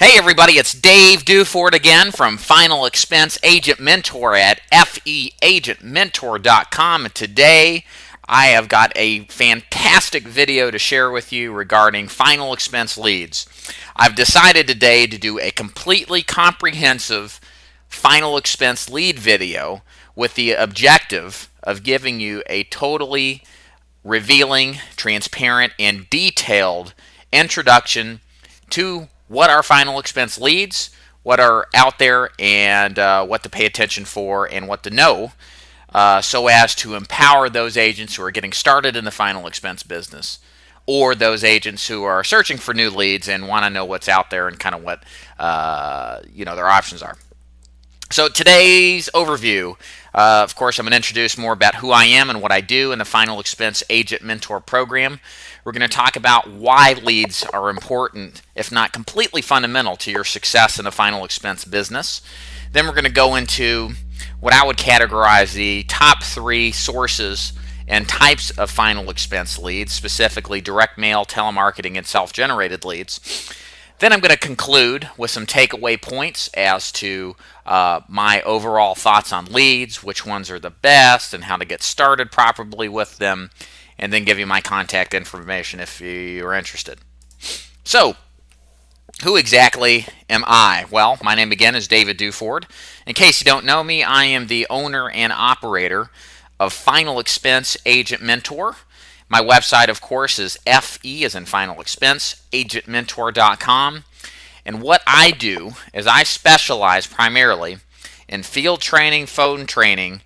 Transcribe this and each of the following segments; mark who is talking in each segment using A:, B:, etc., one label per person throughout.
A: Hey everybody, it's Dave Duford again from Final Expense Agent Mentor at feagentmentor.com. And today I have got a fantastic video to share with you regarding final expense leads. I've decided today to do a completely comprehensive final expense lead video with the objective of giving you a totally revealing, transparent, and detailed introduction to what are final expense leads, what are out there, and what to pay attention for and what to know, so as to empower those agents who are getting started in the final expense business, or those agents who are searching for new leads and want to know what's out there and kind of what their options are. So today's overview, of course, I'm going to introduce more about who I am and what I do in the Final Expense Agent Mentor program. We're going to talk about why leads are important, if not completely fundamental, to your success in the final expense business. Then we're going to go into what I would categorize the top 3 sources and types of final expense leads, specifically direct mail, telemarketing, and self-generated leads. Then I'm going to conclude with some takeaway points as to my overall thoughts on leads, which ones are the best, and how to get started properly with them, and then give you my contact information if you're interested. So, who exactly am I? Well, my name again is David Duford. In case you don't know me, I am the owner and operator of Final Expense Agent Mentor. My website, of course, is FE as in Final Expense, agentmentor.com. And what I do is I specialize primarily in field training, phone training,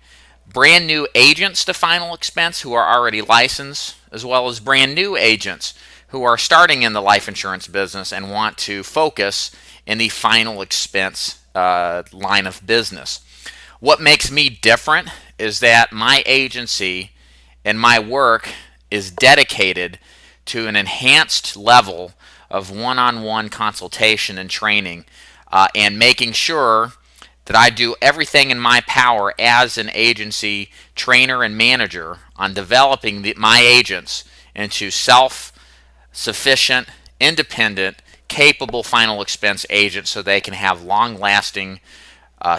A: brand new agents to final expense who are already licensed, as well as brand new agents who are starting in the life insurance business and want to focus in the final expense line of business. What makes me different is that my agency and my work is dedicated to an enhanced level of one-on-one consultation and training, and making sure that I do everything in my power as an agency trainer and manager on developing my agents into self-sufficient, independent, capable final expense agents so they can have long-lasting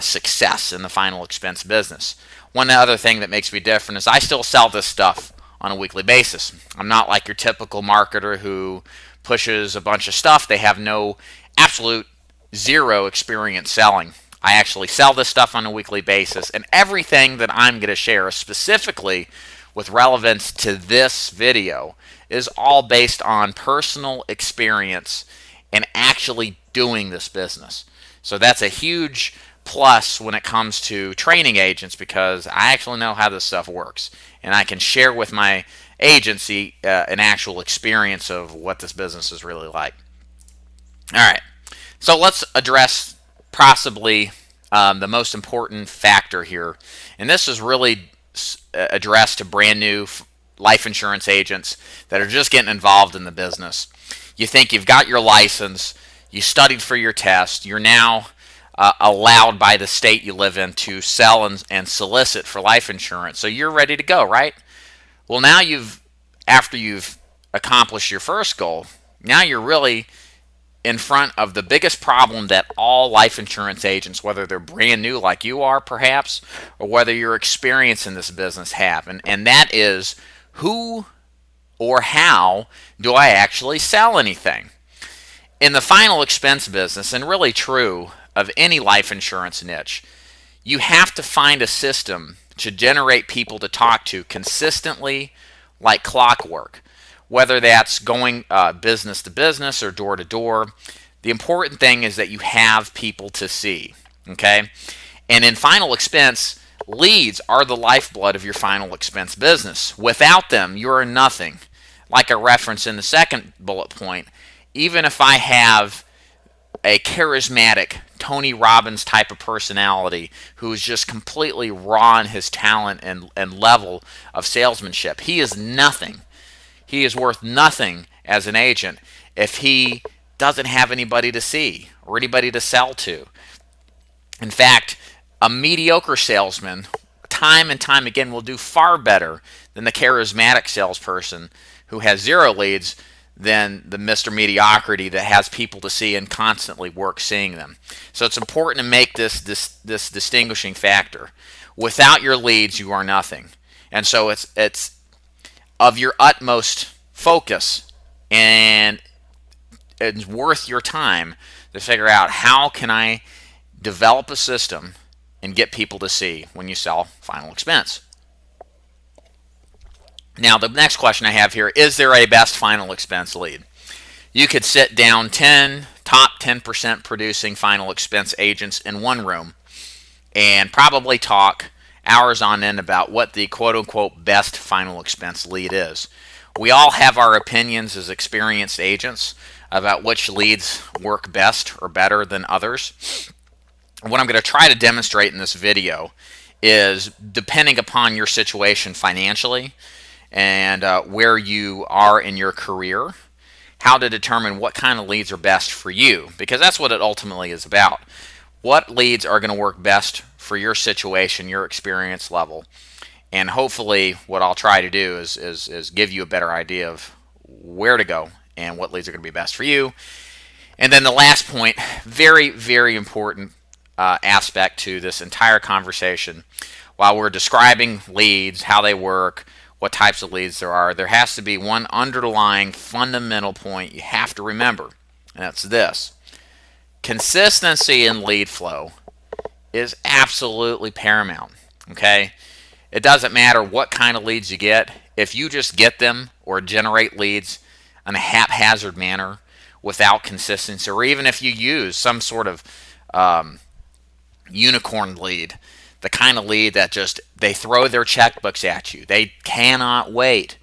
A: success in the final expense business. One other thing that makes me different is I still sell this stuff on a weekly basis. I'm not like your typical marketer who pushes a bunch of stuff. They have no absolute zero experience selling. I actually sell this stuff on a weekly basis, and everything that I'm going to share specifically with relevance to this video is all based on personal experience and actually doing this business. So that's a huge plus when it comes to training agents, because I actually know how this stuff works, and I can share with my agency an actual experience of what this business is really like. All right, so let's address possibly the most important factor here, and this is really addressed to brand new life insurance agents that are just getting involved in the business. You think you've got your license, you studied for your test, you're now allowed by the state you live in to sell and solicit for life insurance. So you're ready to go, right? Well, now after you've accomplished your first goal, now you're really in front of the biggest problem that all life insurance agents, whether they're brand new like you are perhaps, or whether you're experienced in this business, have. And that is, who or how do I actually sell anything? In the final expense business, and really true of any life insurance niche, you have to find a system to generate people to talk to consistently like clockwork, whether that's going business to business or door to door. The important thing is that you have people to see, okay? And in final expense, leads are the lifeblood of your final expense business. Without them, you are nothing. Like I referenced in the second bullet point, even if I have a charismatic Tony Robbins type of personality who's just completely raw in his talent and level of salesmanship, he is nothing. He is worth nothing as an agent if he doesn't have anybody to see or anybody to sell to. In fact, a mediocre salesman, time and time again, will do far better than the charismatic salesperson who has 0 leads than the Mr. Mediocrity that has people to see and constantly work seeing them. So it's important to make this distinguishing factor. Without your leads, you are nothing. And so it's of your utmost focus, and it's worth your time to figure out how can I develop a system and get people to see when you sell final expense. Now, the next question I have here, is there a best final expense lead? You could sit down 10 top 10% producing final expense agents in one room and probably talk hours on end about what the quote-unquote best final expense lead is. We all have our opinions as experienced agents about which leads work best or better than others. What I'm going to try to demonstrate in this video is, depending upon your situation financially and where you are in your career, how to determine what kind of leads are best for you, because that's what it ultimately is about. What leads are going to work best for your situation, your experience level, and hopefully what I'll try to do is give you a better idea of where to go and what leads are going to be best for you. And then the last point, very, very important aspect to this entire conversation, while we're describing leads, how they work, what types of leads there has to be one underlying fundamental point you have to remember, and that's this. Consistency in lead flow is absolutely paramount, okay? It doesn't matter what kind of leads you get. If you just get them or generate leads in a haphazard manner without consistency, or even if you use some sort of unicorn lead, the kind of lead that just they throw their checkbooks at you, they cannot wait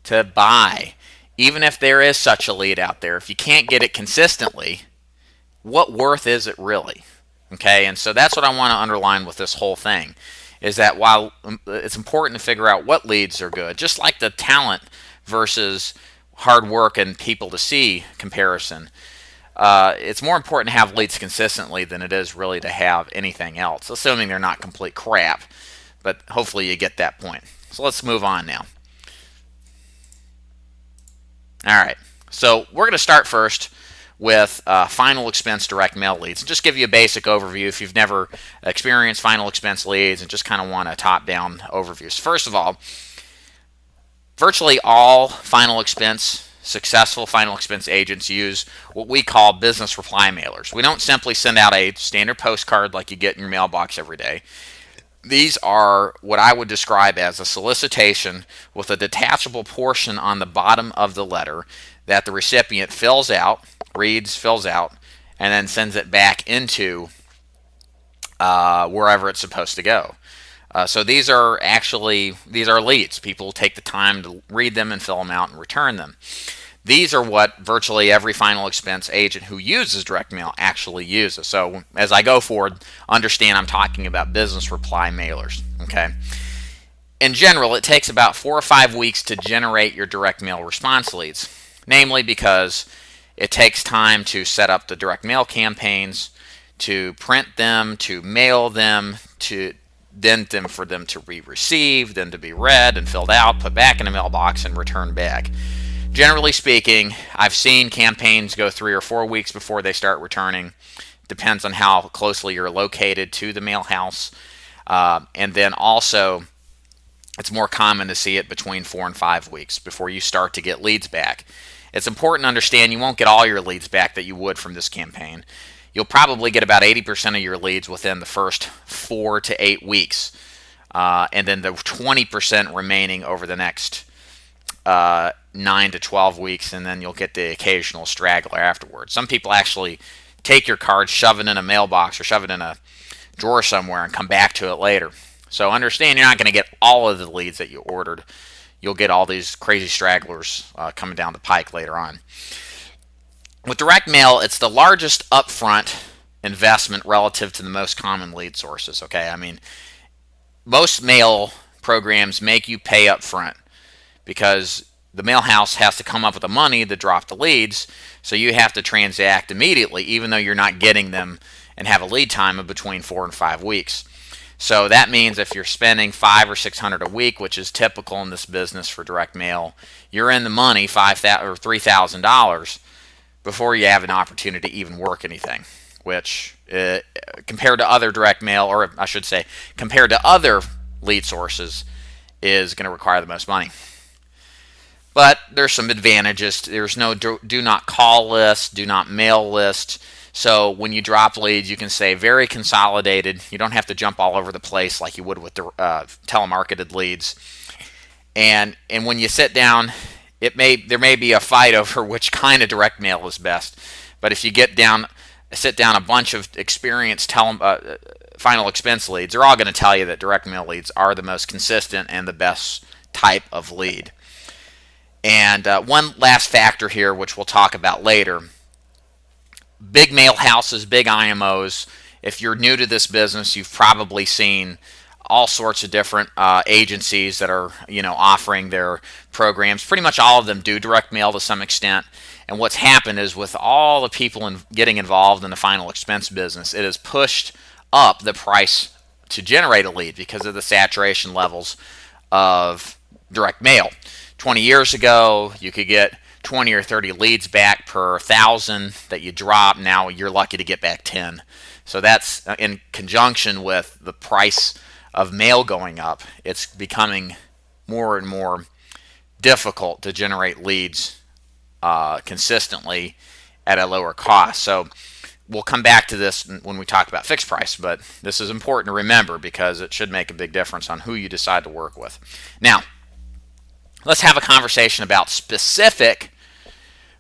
A: to buy. Even if there is such a lead out there, if you can't get it consistently, what worth is it really? Okay, and so that's what I want to underline with this whole thing, is that while it's important to figure out what leads are good, just like the talent versus hard work and people to see comparison, it's more important to have leads consistently than it is really to have anything else, assuming they're not complete crap. But hopefully you get that point. So let's move on now. All right, so we're going to start first with final expense direct mail leads, and just give you a basic overview if you've never experienced final expense leads and just kind of want a top-down overview. So first of all, virtually all successful final expense agents use what we call business reply mailers. We don't simply send out a standard postcard like you get in your mailbox every day. These are what I would describe as a solicitation with a detachable portion on the bottom of the letter that the recipient fills out, fills out, and then sends it back into wherever it's supposed to go. So these are leads. People take the time to read them and fill them out and return them. These are what virtually every final expense agent who uses direct mail actually uses. So as I go forward, understand I'm talking about business reply mailers. Okay. In general, it takes about 4 or 5 weeks to generate your direct mail response leads, namely because it takes time to set up the direct mail campaigns, to print them, to mail them, for them to be received, then to be read and filled out, put back in a mailbox, and returned back. Generally speaking, I've seen campaigns go 3 or 4 weeks before they start returning. Depends on how closely you're located to the mail house. And then also, it's more common to see it between 4 and 5 weeks before you start to get leads back. It's important to understand you won't get all your leads back that you would from this campaign. You'll probably get about 80% of your leads within the first 4 to 8 weeks. And then the 20% remaining over the next 9 to 12 weeks, and then you'll get the occasional straggler afterwards. Some people actually take your card, shove it in a mailbox or shove it in a drawer somewhere and come back to it later. So understand you're not going to get all of the leads that you ordered. You'll get all these crazy stragglers coming down the pike later on. With direct mail, it's the largest upfront investment relative to the most common lead sources. Okay, I mean, most mail programs make you pay up front because the mail house has to come up with the money to drop the leads, so you have to transact immediately, even though you're not getting them and have a lead time of between 4 and 5 weeks. So that means if you're spending $500 or $600 a week, which is typical in this business for direct mail, you're in the money $5,000 or $3,000 before you have an opportunity to even work anything, which compared to other direct mail, or I should say compared to other lead sources, is going to require the most money. But there's some advantages. There's no do not call list, do not mail list. So when you drop leads, you can say very consolidated. You don't have to jump all over the place like you would with the telemarketed leads. And when you sit down, there may be a fight over which kind of direct mail is best. But if you sit down a bunch of experienced final expense leads, they're all going to tell you that direct mail leads are the most consistent and the best type of lead. And one last factor here, which we'll talk about later, big mail houses, big IMOs. If you're new to this business, you've probably seen all sorts of different agencies that are offering their programs. Pretty much all of them do direct mail to some extent. And what's happened is with all the people getting involved in the final expense business, it has pushed up the price to generate a lead because of the saturation levels of direct mail. 20 years ago, you could get 20 or 30 leads back per 1,000 that you drop. Now you're lucky to get back 10. So that's in conjunction with the price of mail going up. It's becoming more and more difficult to generate leads consistently at a lower cost. So we'll come back to this when we talk about fixed price, but this is important to remember because it should make a big difference on who you decide to work with. Now, let's have a conversation about specific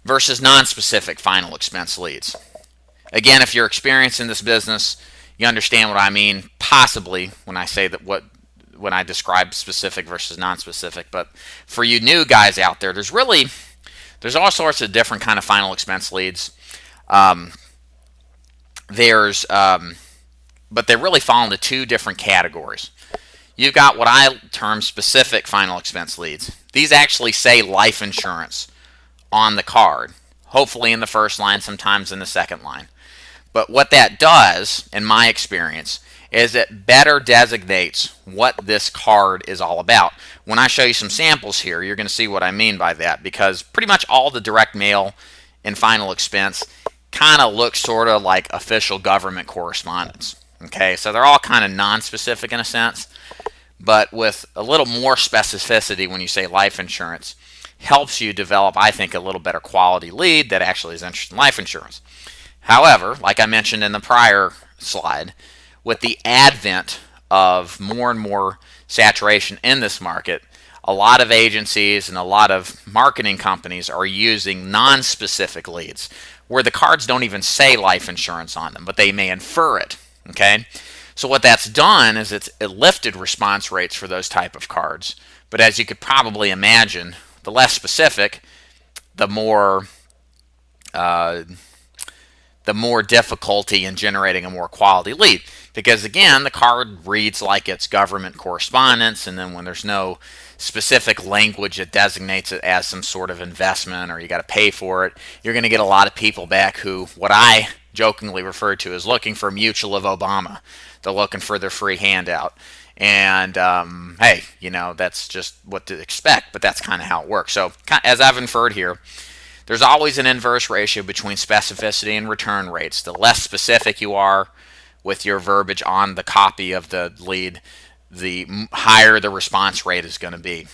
A: versus non-specific final expense leads. Again, if you're experienced in this business, you understand what I mean, possibly, when I say that when I describe specific versus non-specific. But for you new guys out there, there's all sorts of different kind of final expense leads. But they really fall into two different categories. You've got what I term specific final expense leads. These actually say life insurance on the card, hopefully in the first line, sometimes in the second line. But what that does, in my experience, is it better designates what this card is all about. When I show you some samples here, you're going to see what I mean by that, because pretty much all the direct mail in final expense kind of looks sort of like official government correspondence. Okay, so they're all kind of non-specific in a sense, but with a little more specificity when you say life insurance, helps you develop, I think, a little better quality lead that actually is interested in life insurance. However, like I mentioned in the prior slide, with the advent of more and more saturation in this market, a lot of agencies and a lot of marketing companies are using non-specific leads where the cards don't even say life insurance on them, but they may infer it. Okay? So what that's done is it lifted response rates for those type of cards. But as you could probably imagine, the less specific, the more difficulty in generating a more quality lead. Because again, the card reads like it's government correspondence, and then when there's no specific language that designates it as some sort of investment or you got to pay for it, you're going to get a lot of people back who, what I jokingly refer to as looking for Mutual of Obama. They're looking for their free handout. And hey, that's just what to expect, but that's kind of how it works. So as I've inferred here, there's always an inverse ratio between specificity and return rates. The less specific you are with your verbiage on the copy of the lead, the higher the response rate is going to be.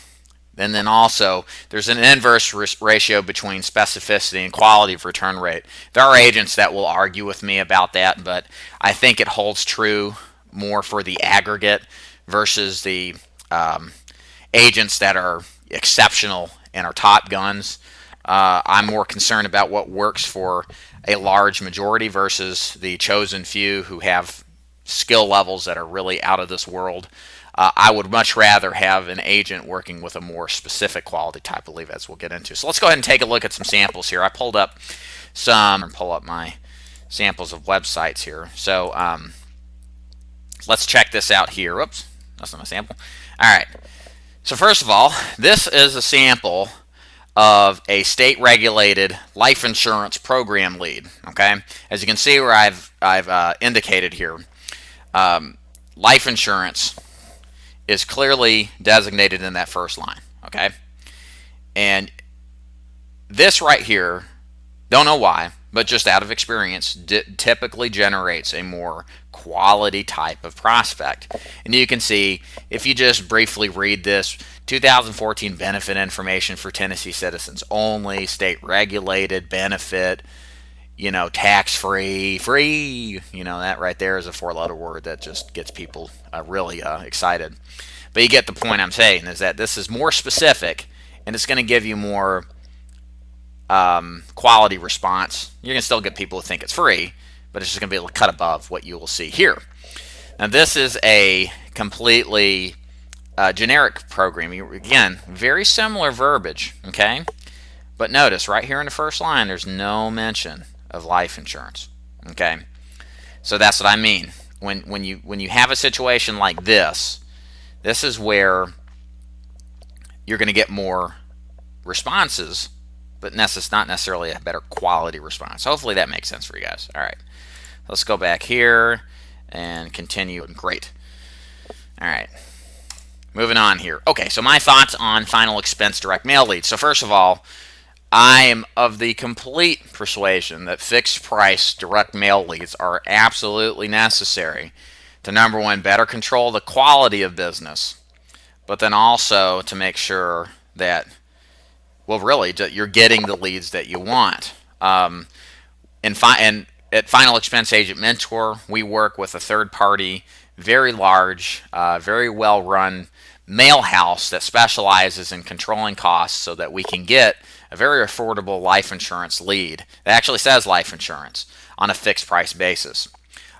A: And then also, there's an inverse ratio between specificity and quality of return rate. There are agents that will argue with me about that, but I think it holds true more for the aggregate versus the agents that are exceptional and are top guns. I'm more concerned about what works for a large majority versus the chosen few who have skill levels that are really out of this world. I would much rather have an agent working with a more specific quality type of lead, as we'll get into. So let's go ahead and take a look at some samples here. I pull up my samples of websites here. So let's check this out here. Whoops, that's not my sample. All right. So first of all, this is a sample of a state-regulated life insurance program lead. Okay, as you can see where I've indicated here, life insurance is clearly designated in that first line, okay? And this right here, don't know why, but just out of experience, typically generates a more quality type of prospect. And you can see, if you just briefly read this, 2014 benefit information for Tennessee citizens only, state regulated benefit, tax-free, free, that right there is a four-letter word that just gets people really excited. But you get the point I'm saying, is that this is more specific, and it's going to give you more quality response. You're going to still get people who think it's free, but it's just going to be able to cut above what you will see here. Now, this is a completely generic program. Again, very similar verbiage, okay? But notice, right here in the first line, there's no mention of life insurance, okay? So that's what I mean. When you have a situation like this is where you're going to get more responses, but not necessarily a better quality response. Hopefully that makes sense for you guys. All right, let's go back here and continue. Great. All right, moving on here. Okay, so my thoughts on final expense direct mail leads. So first of all, I am of the complete persuasion that fixed price direct mail leads are absolutely necessary to, number one, better control the quality of business, but then also to make sure that, well, really, you're getting the leads that you want. And at Final Expense Agent Mentor, we work with a third-party, very large, very well-run mail house that specializes in controlling costs so that we can get a very affordable life insurance lead that actually says life insurance on a fixed price basis.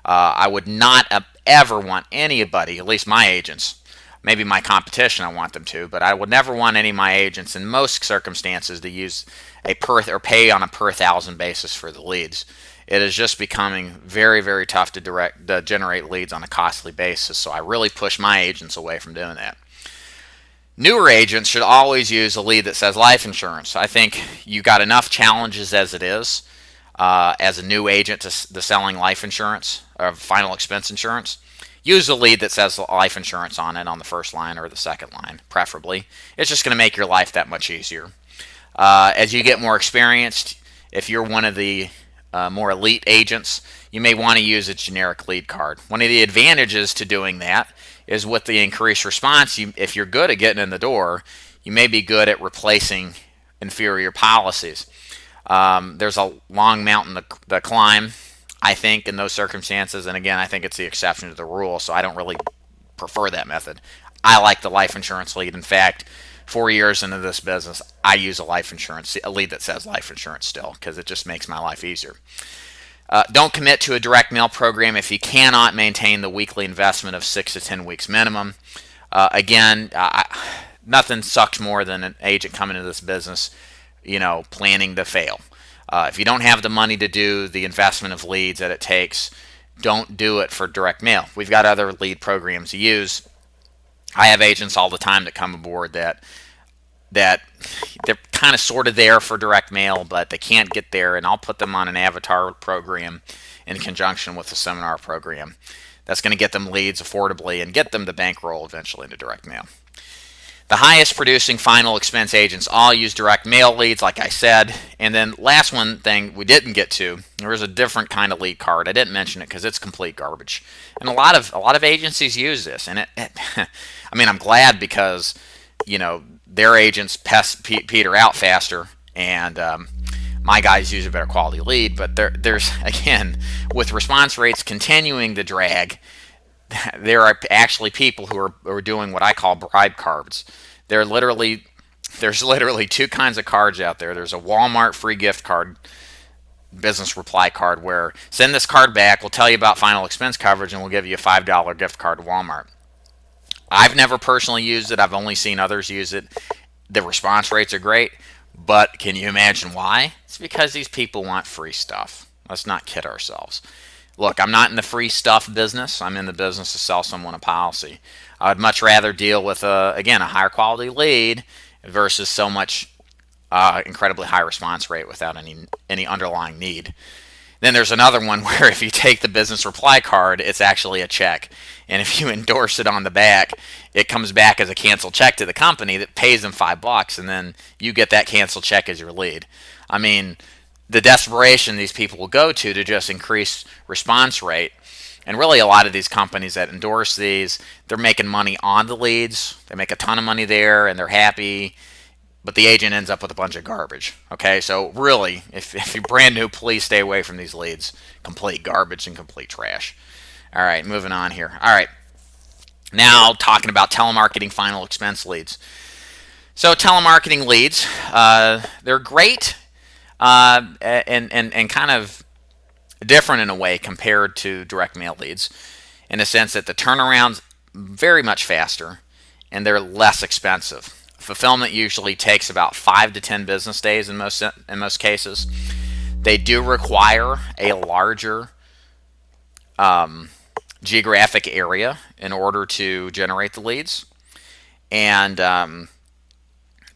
A: I would not ever want anybody, at least my agents, maybe my competition I want them to, but I would never want any of my agents in most circumstances to use a pay on a per thousand basis for the leads. It is just becoming very, very tough to generate leads on a costly basis, so I really push my agents away from doing that. Newer agents should always use a lead that says life insurance. I think you got enough challenges as it is as a new agent to selling life insurance or final expense insurance. Use a lead that says life insurance on it on the first line or the second line, preferably. It's just going to make your life that much easier. As you get more experienced, if you're one of the more elite agents, you may want to use a generic lead card. One of the advantages to doing that is with the increased response, if you're good at getting in the door, you may be good at replacing inferior policies. There's a long mountain to climb, I think, in those circumstances. And again, I think it's the exception to the rule, so I don't really prefer that method. I like the life insurance lead. In fact, 4 years into this business, I use a lead that says life insurance still, because it just makes my life easier. Don't commit to a direct mail program if you cannot maintain the weekly investment of 6 to 10 weeks minimum. Nothing sucks more than an agent coming into this business, planning to fail. If you don't have the money to do the investment of leads that it takes, don't do it for direct mail. We've got other lead programs to use. I have agents all the time that come aboard that they're kind of sort of there for direct mail, but they can't get there, and I'll put them on an avatar program in conjunction with a seminar program that's going to get them leads affordably and get them the bankroll eventually into direct mail. The highest producing final expense agents all use direct mail leads, like I said. And then last one thing we didn't get to, there was a different kind of lead card. I didn't mention it because it's complete garbage, and a lot of agencies use this. And I'm glad, because their agents peter out faster, and my guys use a better quality lead. But there's, again, with response rates continuing to drag, there are actually people who are doing what I call bribe cards. There's literally two kinds of cards out there. There's a Walmart free gift card, business reply card, where send this card back, we'll tell you about final expense coverage, and we'll give you a $5 gift card to Walmart. I've never personally used it. I've only seen others use it. The response rates are great, but can you imagine why? It's because these people want free stuff. Let's not kid ourselves. Look, I'm not in the free stuff business. I'm in the business to sell someone a policy. I would much rather deal with, a higher quality lead versus so much incredibly high response rate without any underlying need. Then there's another one where if you take the business reply card, it's actually a check. And if you endorse it on the back, it comes back as a canceled check to the company that pays them $5, and then you get that canceled check as your lead. I mean, the desperation these people will go to just increase response rate. And really, a lot of these companies that endorse these, they're making money on the leads. They make a ton of money there, and they're happy. But the agent ends up with a bunch of garbage. Okay, so really, if you're brand new, please stay away from these leads. Complete garbage and complete trash. All right, moving on here. All right, now talking about telemarketing final expense leads. So telemarketing leads, they're great and kind of different in a way compared to direct mail leads, in the sense that the turnaround's very much faster and they're less expensive. Fulfillment usually takes about 5 to 10 business days in most cases. They do require a larger geographic area in order to generate the leads. And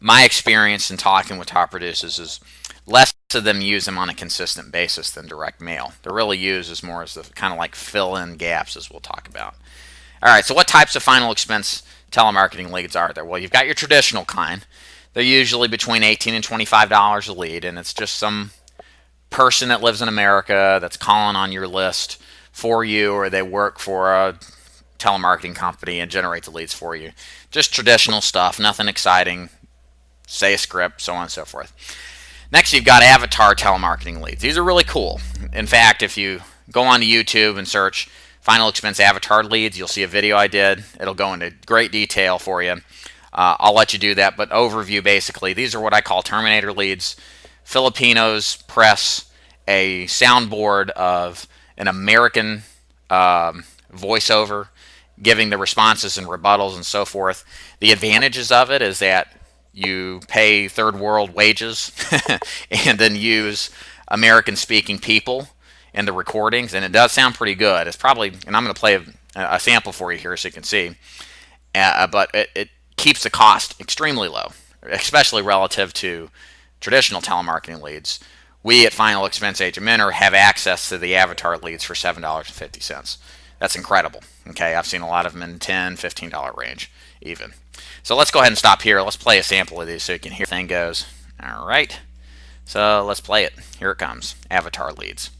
A: my experience in talking with top producers is less of them use them on a consistent basis than direct mail. They're really used as more as the kind of like fill in gaps, as we'll talk about. All right, so what types of final expense telemarketing leads are there? Well, you've got your traditional kind. They're usually between $18 and $25 a lead, and it's just some person that lives in America that's calling on your list for you, or they work for a telemarketing company and generate the leads for you. Just traditional stuff, nothing exciting. Say a script, so on and so forth. Next, you've got avatar telemarketing leads. These are really cool. In fact, if you go onto YouTube and search final expense avatar leads, you'll see a video I did. It'll go into great detail for you. I'll let you do that, but overview basically, these are what I call Terminator leads. Filipinos press a soundboard of an American voiceover, giving the responses and rebuttals and so forth. The advantages of it is that you pay third world wages and then use American speaking people in the recordings, and it does sound pretty good. It's probably, and I'm going to play a sample for you here so you can see, but it keeps the cost extremely low, especially relative to traditional telemarketing leads. We at Final Expense Agent Mentor have access to the avatar leads for $7.50. That's incredible. Okay, I've seen a lot of them in $10, $15 range even. So let's go ahead and stop here. Let's play a sample of these so you can hear how the thing goes. All right. So let's play it. Here it comes. Avatar leads.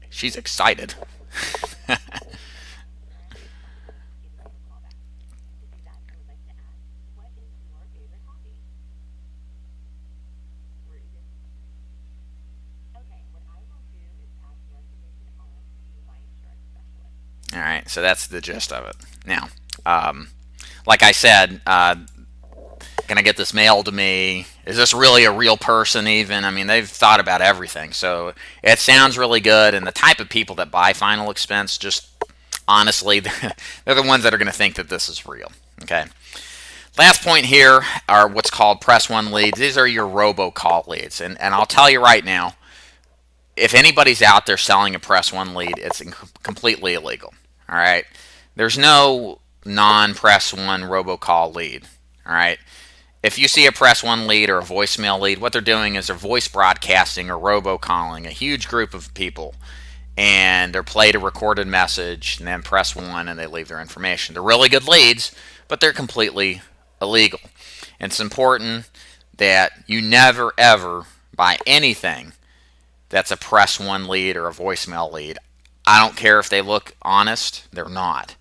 A: She's excited. All right, so that's the gist of it. Now, like I said, can I get this mailed to me? Is this really a real person even? I mean, they've thought about everything. So it sounds really good, and the type of people that buy Final Expense, just honestly, they're the ones that are going to think that this is real. Okay. Last point here are what's called Press 1 leads. These are your robocall leads. And I'll tell you right now, if anybody's out there selling a Press 1 lead, it's completely illegal. All right. There's no non-Press 1 robocall lead. All right. If you see a Press 1 lead or a voicemail lead, what they're doing is they're voice broadcasting or robocalling a huge group of people, and they're played a recorded message and then press 1 and they leave their information. They're really good leads, but they're completely illegal. And it's important that you never ever buy anything that's a Press 1 lead or a voicemail lead. I don't care if they look honest, they're not.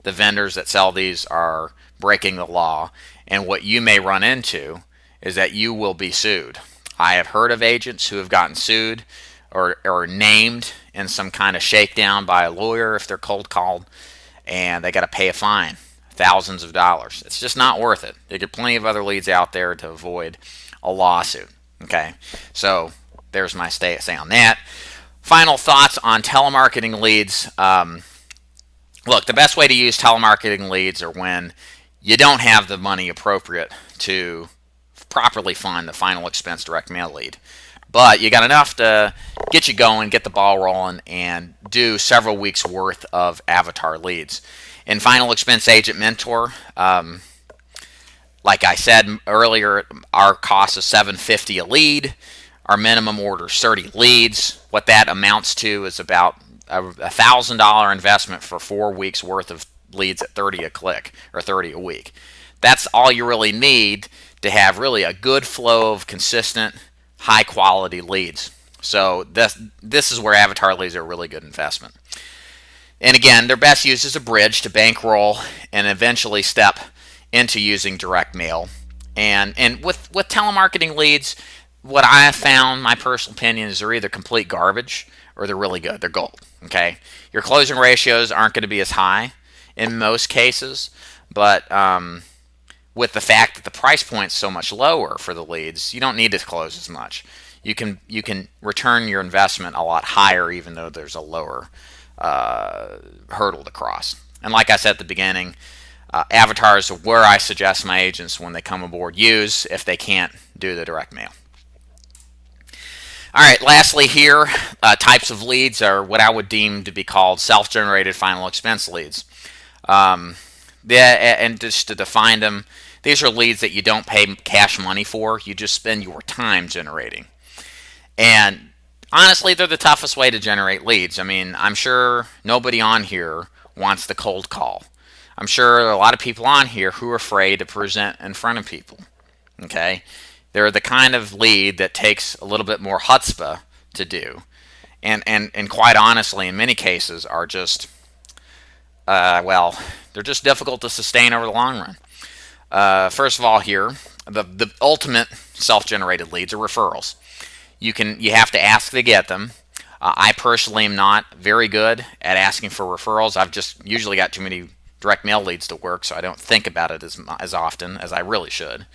A: The vendors that sell these are breaking the law, and what you may run into is that you will be sued. I have heard of agents who have gotten sued or named in some kind of shakedown by a lawyer if they're cold called, and they got to pay a fine, thousands of dollars. It's just not worth it. There are plenty of other leads out there to avoid a lawsuit. Okay, so there's my say on that. Final thoughts on telemarketing leads. Look, the best way to use telemarketing leads are when you don't have the money appropriate to properly fund the final expense direct mail lead. But you got enough to get you going, get the ball rolling, and do several weeks worth of avatar leads. In Final Expense Agent Mentor, like I said earlier, our cost is $750 a lead. Our minimum order is 30 leads. What that amounts to is about a $1,000 investment for 4 weeks worth of leads at 30 a click or 30 a week. That's all you really need to have really a good flow of consistent, high quality leads. So this is where avatar leads are a really good investment. And again, they're best used as a bridge to bankroll and eventually step into using direct mail. And with telemarketing leads, what I have found, my personal opinion, is they're either complete garbage or they're really good. They're gold. Okay, your closing ratios aren't going to be as high in most cases, but with the fact that the price point's so much lower for the leads, you don't need to close as much. You can return your investment a lot higher, even though there's a lower hurdle to cross. And like I said at the beginning, avatars are where I suggest my agents, when they come aboard, use if they can't do the direct mail. All right, lastly here, types of leads are what I would deem to be called self-generated final expense leads. And just to define them, these are leads that you don't pay cash money for. You just spend your time generating. And honestly, they're the toughest way to generate leads. I mean, I'm sure nobody on here wants the cold call. I'm sure there are a lot of people on here who are afraid to present in front of people. Okay? They're the kind of lead that takes a little bit more chutzpah to do. And quite honestly, in many cases, are just, they're just difficult to sustain over the long run. First of all here, the ultimate self-generated leads are referrals. You have to ask to get them. I personally am not very good at asking for referrals. I've just usually got too many direct mail leads to work, so I don't think about it as often as I really should.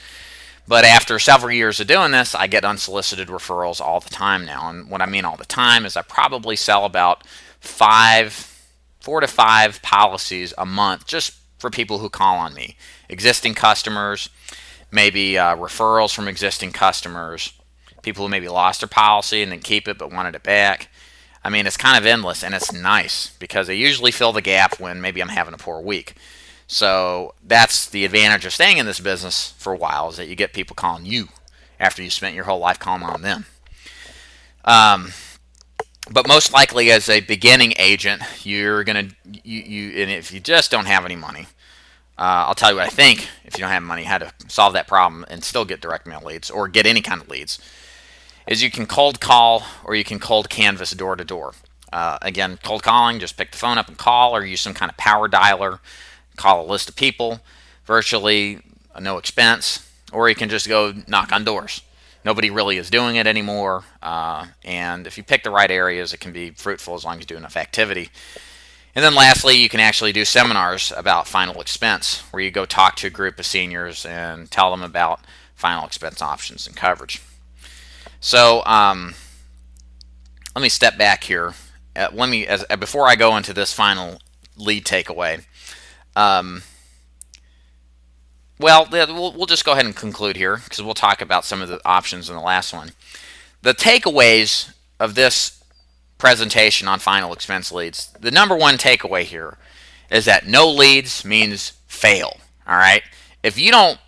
A: But after several years of doing this, I get unsolicited referrals all the time now. And what I mean all the time is I probably sell about 4 to 5 policies a month just for people who call on me. Existing customers, maybe referrals from existing customers, people who maybe lost their policy and then keep it but wanted it back. I mean, it's kind of endless, and it's nice because they usually fill the gap when maybe I'm having a poor week. So that's the advantage of staying in this business for a while, is that you get people calling you after you spent your whole life calling on them. But most likely as a beginning agent, you're going to, and if you just don't have any money, I'll tell you what I think, if you don't have money, how to solve that problem and still get direct mail leads or get any kind of leads, is you can cold call or you can cold canvas door to door. Again, cold calling, just pick the phone up and call, or use some kind of power dialer, call a list of people, virtually no expense, or you can just go knock on doors. Nobody really is doing it anymore, and if you pick the right areas, it can be fruitful as long as you do enough activity. And then lastly, you can actually do seminars about final expense, where you go talk to a group of seniors and tell them about final expense options and coverage. So let me step back here. Before I go into this final lead takeaway, we'll just go ahead and conclude here because we'll talk about some of the options in the last one. The takeaways of this presentation on final expense leads, the number one takeaway here is that no leads means fail. All right? If you don't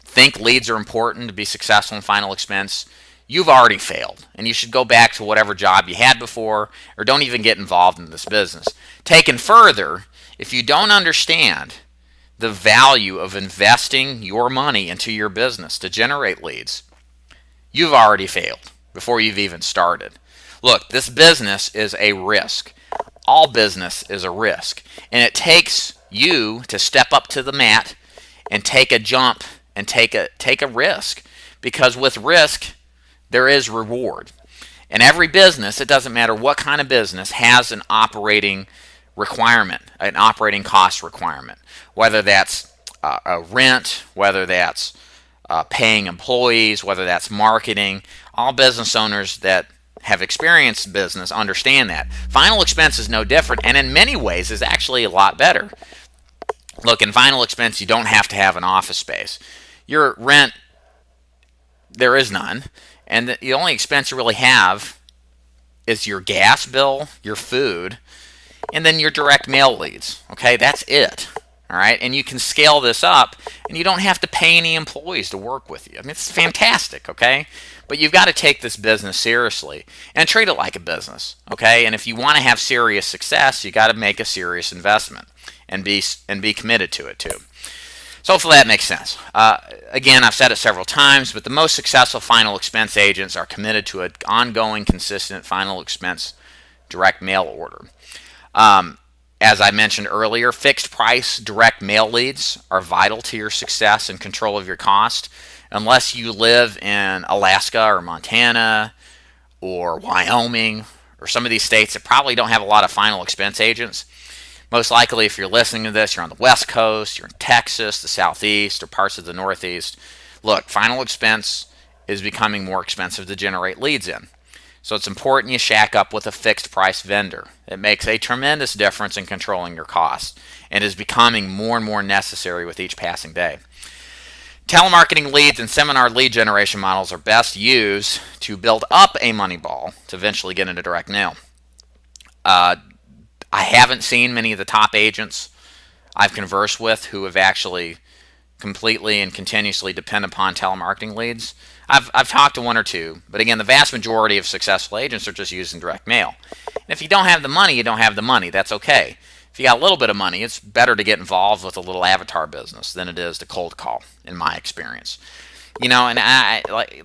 A: think leads are important to be successful in final expense, you've already failed, and you should go back to whatever job you had before, or don't even get involved in this business. Taken further, if you don't understand the value of investing your money into your business to generate leads, you've already failed before you've even started. Look, this business is a risk. All business is a risk, and it takes you to step up to the mat and take a jump and take a risk, because with risk there is reward. And every business, it doesn't matter what kind of business, has an operating requirement, an operating cost requirement, whether that's a rent, whether that's paying employees, whether that's marketing. All business owners that have experienced business understand that. Final expense is no different, and in many ways is actually a lot better. Look, in final expense, you don't have to have an office space. Your rent, there is none, and the only expense you really have is your gas bill, your food, and then your direct mail leads. Okay, that's it. All right, and you can scale this up, and you don't have to pay any employees to work with you. I mean, it's fantastic, okay? But you've got to take this business seriously and treat it like a business, okay? And if you want to have serious success, you got to make a serious investment and be committed to it too. So hopefully that makes sense. Again, I've said it several times, but the most successful final expense agents are committed to an ongoing, consistent final expense direct mail order. As I mentioned earlier, fixed price direct mail leads are vital to your success and control of your cost. Unless you live in Alaska or Montana or Wyoming or some of these states that probably don't have a lot of final expense agents. Most likely, if you're listening to this, you're on the West Coast, you're in Texas, the Southeast, or parts of the Northeast. Look, final expense is becoming more expensive to generate leads in. So it's important you shack up with a fixed price vendor. It makes a tremendous difference in controlling your costs and is becoming more and more necessary with each passing day. Telemarketing leads and seminar lead generation models are best used to build up a money ball to eventually get into direct mail. I haven't seen many of the top agents I've conversed with who have actually completely and continuously depend upon telemarketing leads. I've talked to one or two, but again, the vast majority of successful agents are just using direct mail. And if you don't have the money, you don't have the money. That's okay. If you got a little bit of money, it's better to get involved with a little avatar business than it is to cold call, in my experience. And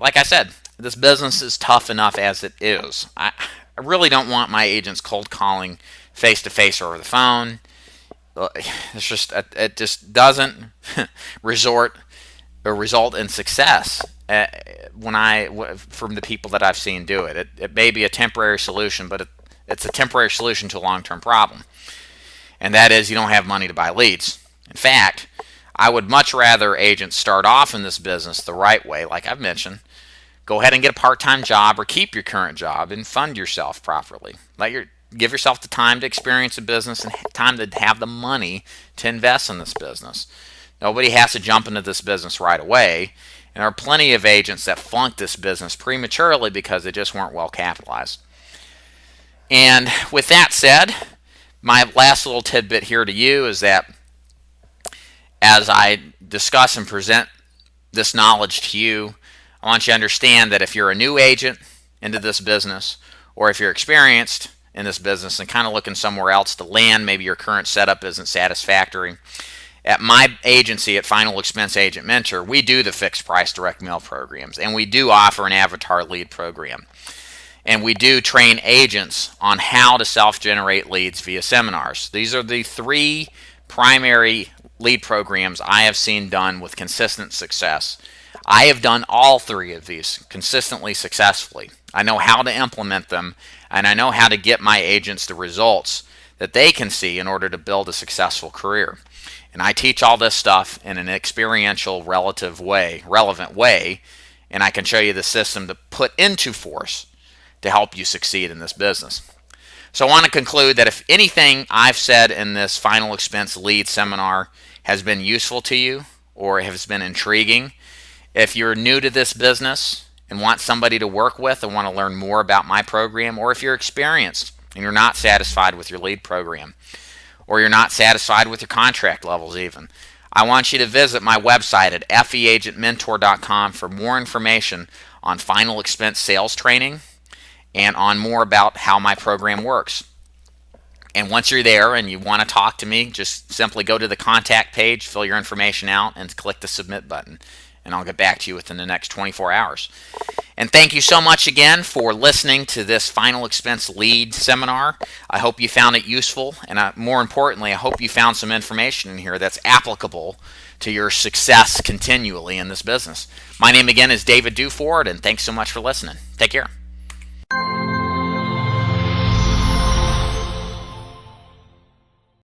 A: like I said, this business is tough enough as it is. I really don't want my agents cold calling face-to-face or over the phone. It just doesn't result in success from the people that I've seen do it. It may be a temporary solution, but it's a temporary solution to a long-term problem, and that is you don't have money to buy leads. In fact, I would much rather agents start off in this business the right way, like I've mentioned. Go ahead and get a part-time job or keep your current job and fund yourself properly. Give yourself the time to experience a business and time to have the money to invest in this business. Nobody has to jump into this business right away. And there are plenty of agents that flunked this business prematurely because they just weren't well capitalized. And with that said, my last little tidbit here to you is that as I discuss and present this knowledge to you, I want you to understand that if you're a new agent into this business, or if you're experienced in this business and kind of looking somewhere else to land, maybe your current setup isn't satisfactory. At my agency, at Final Expense Agent Mentor, we do the fixed price direct mail programs, and we do offer an avatar lead program. And we do train agents on how to self-generate leads via seminars. These are the 3 primary lead programs I have seen done with consistent success. I have done all 3 of these consistently successfully. I know how to implement them, and I know how to get my agents the results that they can see in order to build a successful career. And I teach all this stuff in an experiential, relevant way, and I can show you the system to put into force to help you succeed in this business. So I want to conclude that if anything I've said in this Final Expense Lead seminar has been useful to you or has been intriguing, if you're new to this business and want somebody to work with and want to learn more about my program, or if you're experienced and you're not satisfied with your lead program, or you're not satisfied with your contract levels even, I want you to visit my website at feagentmentor.com for more information on final expense sales training and on more about how my program works. And once you're there and you want to talk to me, just simply go to the contact page, fill your information out, and click the submit button. And I'll get back to you within the next 24 hours. And thank you so much again for listening to this Final Expense Lead seminar. I hope you found it useful, and more importantly, I hope you found some information in here that's applicable to your success continually in this business. My name again is David Duford, and thanks so much for listening. Take care.